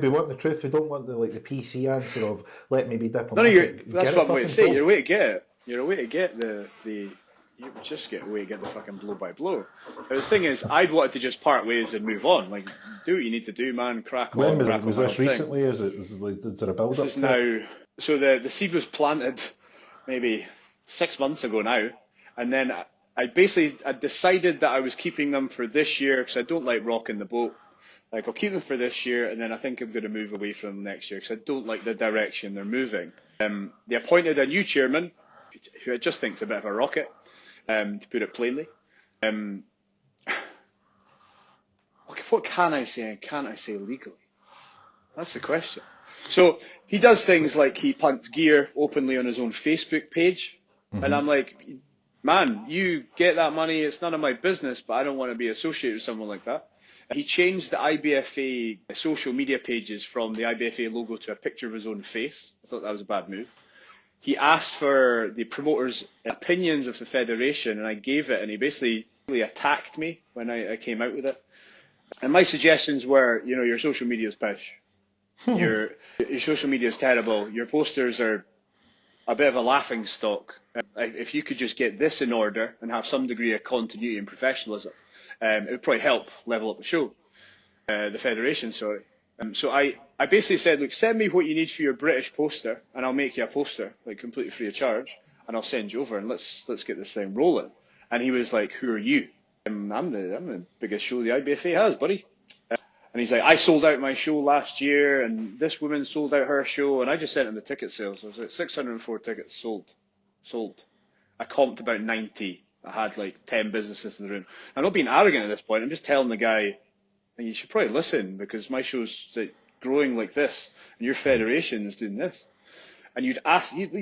We want the truth. We don't want the PC answer of let me be None of your, diplomatic. that's Get what it I'm going to fucking say. told. You're a way to get it. You're a way to get you just get a way to get the fucking blow by blow. But the thing is, I'd wanted to just part ways and move on. Like, do what you need to do, man. Crack When on, was it? crack on Was my this own thing. recently? Is there a build This up is to it? now, so the seed was planted maybe 6 months ago now. And then I decided that I was keeping them for this year because I don't like rocking the boat. Like, I'll keep them for this year, and then I think I'm going to move away from them next year because I don't like the direction they're moving. They appointed a new chairman, who I just think's a bit of a rocket, to put it plainly. What can I say and can't I say legally? That's the question. So he does things like he punts gear openly on his own Facebook page, and I'm like, man, you get that money, it's none of my business, but I don't want to be associated with someone like that. He changed the IBFA social media pages from the IBFA logo to a picture of his own face. I thought that was a bad move. He asked for the promoters' opinions of the federation, and I gave it, and he basically attacked me when I came out with it. And my suggestions were, your social media is pish. Your social media is terrible. Your posters are a bit of a laughing stock. If you could just get this in order and have some degree of continuity and professionalism, it would probably help level up the show, the federation, sorry. So I basically said, look, send me what you need for your British poster, and I'll make you a poster, like completely free of charge, and I'll send you over, and let's get this thing rolling. And he was like, who are you? I'm the biggest show the IBFA has, buddy. And he's like, I sold out my show last year, and this woman sold out her show, and I just sent him the ticket sales. I was like, 604 tickets sold. I comped about 90. I had like 10 businesses in the room. I'm not being arrogant at this point. I'm just telling the guy, you should probably listen because my show's growing like this, and your federation is doing this. And you'd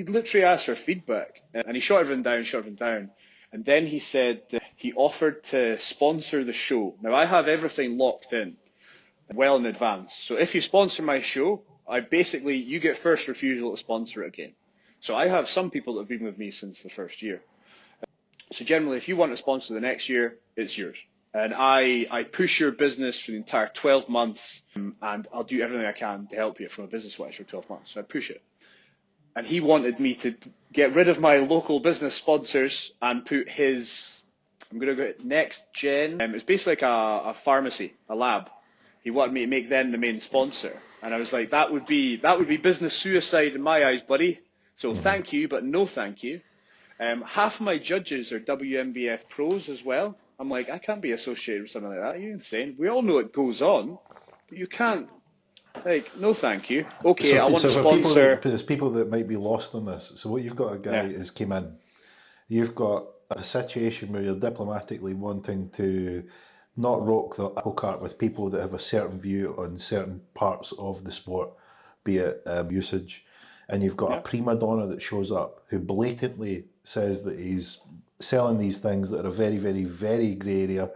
literally ask for feedback, and he shot everything down. And then he said he offered to sponsor the show. Now I have everything locked in well in advance. So if you sponsor my show, you get first refusal to sponsor it again. So I have some people that have been with me since the first year. So generally, if you want to sponsor the next year, it's yours. And I push your business for the entire 12 months, and I'll do everything I can to help you from a business-wise for 12 months. So I push it. And he wanted me to get rid of my local business sponsors and put I'm going to go Next Gen. It's basically like a pharmacy, a lab. He wanted me to make them the main sponsor. And I was like, that would be business suicide in my eyes, buddy. So thank you, but no thank you. Half of my judges are WMBF pros as well. I'm like, I can't be associated with something like that. Are you insane? We all know it goes on, but you can't. Like, no thank you. Okay, I want to sponsor. There's people that might be lost on this. So what you've got, a guy has came in. You've got a situation where you're diplomatically wanting to not rock the apple cart with people that have a certain view on certain parts of the sport, be it usage. And you've got a prima donna that shows up who blatantly says that he's selling these things that are a very, very, very grey area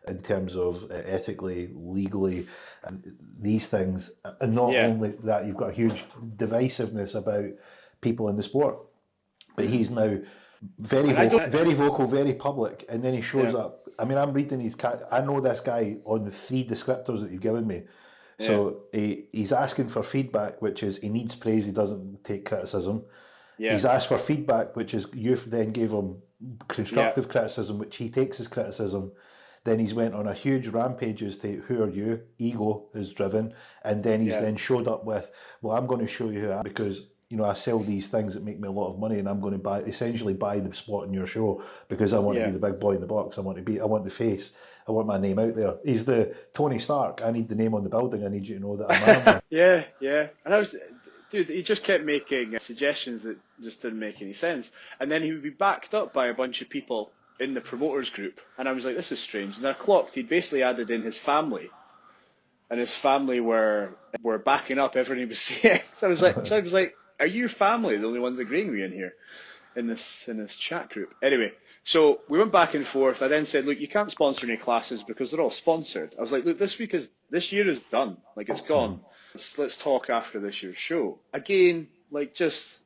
in terms of ethically, legally, and these things. And not only that, you've got a huge divisiveness about people in the sport. But he's now very vocal, very public, and then he shows up. I mean, I'm reading his. I know this guy on the 3 descriptors that you've given me. So he's asking for feedback, which is he needs praise, he doesn't take criticism. He's asked for feedback, which is you then gave him constructive criticism, which he takes as criticism. Then he's went on a huge rampage as to who are you, ego is driven, and then he's then showed up with, well, I'm going to show you who I am because I sell these things that make me a lot of money, and I'm going to essentially buy the spot in your show because I want to be the big boy in the box. I want the face. I want my name out there. He's the Tony Stark. I need the name on the building. I need you to know that I'm Yeah. And he just kept making suggestions that just didn't make any sense. And then he would be backed up by a bunch of people in the promoters group. And I was like, this is strange. And I clocked, he'd basically added in his family. And his family were backing up everything he was saying. So I was like, are your family the only ones agreeing with me in here? In this chat group. Anyway, so we went back and forth. I then said, look, you can't sponsor any classes because they're all sponsored. I was like, look, this year is done. Like, it's gone. Let's talk after this year's show. Again, like, let's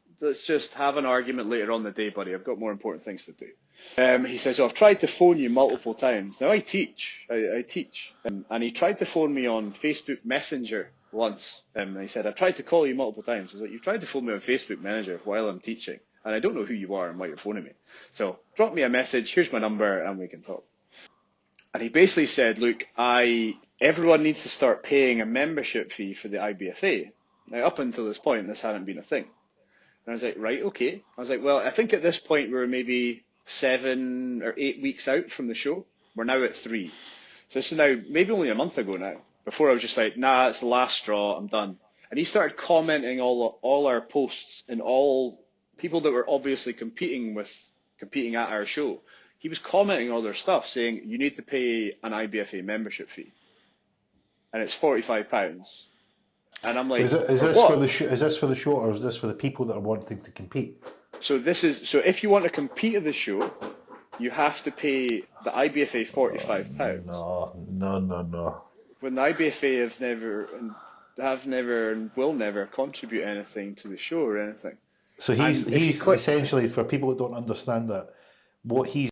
just have an argument later on the day, buddy. I've got more important things to do. He says, I've tried to phone you multiple times. Now, I teach. And he tried to phone me on Facebook Messenger once, and he said, I've tried to call you multiple times. I was like, you've tried to phone me on Facebook Messenger while I'm teaching, and I don't know who you are and why you're phoning me. So drop me a message, here's my number, and we can talk. And he basically said, look, everyone needs to start paying a membership fee for the IBFA. Now, up until this point, this hadn't been a thing. And I was like, right, okay. I was like, well, I think at this point we're maybe 7 or 8 weeks out from the show. We're now at 3. So this is now maybe only a month ago now. Before I was just like, nah, it's the last straw, I'm done. And he started commenting all our posts and all people that were obviously competing at our show. He was commenting all their stuff, saying you need to pay an IBFA membership fee, and it's £45. And I'm like, Is this for the show? Is this for the show, or is this for the people that are wanting to compete? So if you want to compete at the show, you have to pay the IBFA £45. No. When the IBFA have never and will never contribute anything to the show or anything. So he's essentially, for people that don't understand that, what he's